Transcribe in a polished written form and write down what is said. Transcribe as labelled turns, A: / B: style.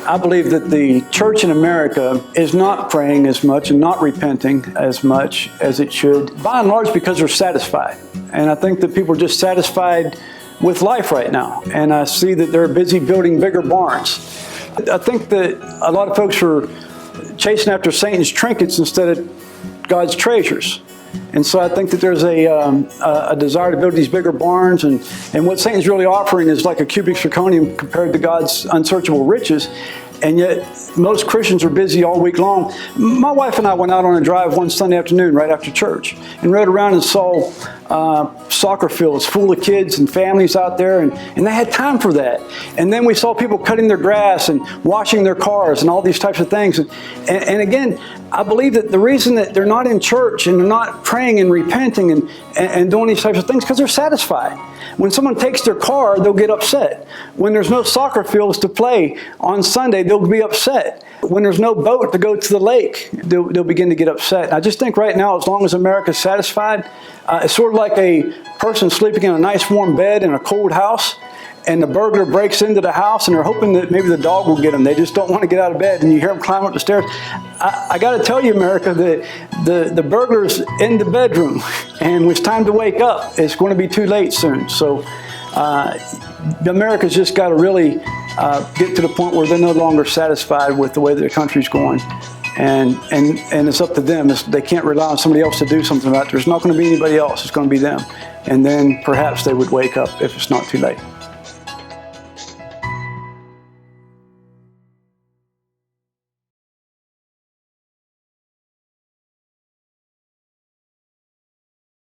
A: I believe that the church in America is not praying as much and not repenting as much as it should, by and large because they're satisfied. And I think that people are just satisfied with life right now. And I see that they're busy building bigger barns. I think that a lot of folks are chasing after Satan's trinkets instead of God's treasures. And so I think that there's a desire to build these bigger barns, and what Satan's really offering is like a cubic zirconium compared to God's unsearchable riches. And yet most Christians are busy all week long. My wife and I went out on a drive one Sunday afternoon right after church and rode around and saw soccer fields full of kids and families out there, and they had time for that. And then we saw people cutting their grass and washing their cars and all these types of things. And again, I believe that the reason that they're not in church and they're not praying and repenting and doing these types of things because they're satisfied. When someone takes their car, they'll get upset. When there's no soccer fields to play on Sunday, they'll be upset. When there's no boat to go to the lake, they'll begin to get upset. And I just think right now, as long as America's satisfied, it's sort of like a person sleeping in a nice warm bed in a cold house, and the burglar breaks into the house and they're hoping that maybe the dog will get them. They just don't want to get out of bed, and you hear them climb up the stairs. I got to tell you, America, the burglar's in the bedroom, and when it's time to wake up, it's going to be too late soon. So America's just got to really get to the point where they're no longer satisfied with the way that the country's going. And it's up to them. They can't rely on somebody else to do something about it. There's not going to be anybody else. It's going to be them. And then perhaps they would wake up if it's not too late.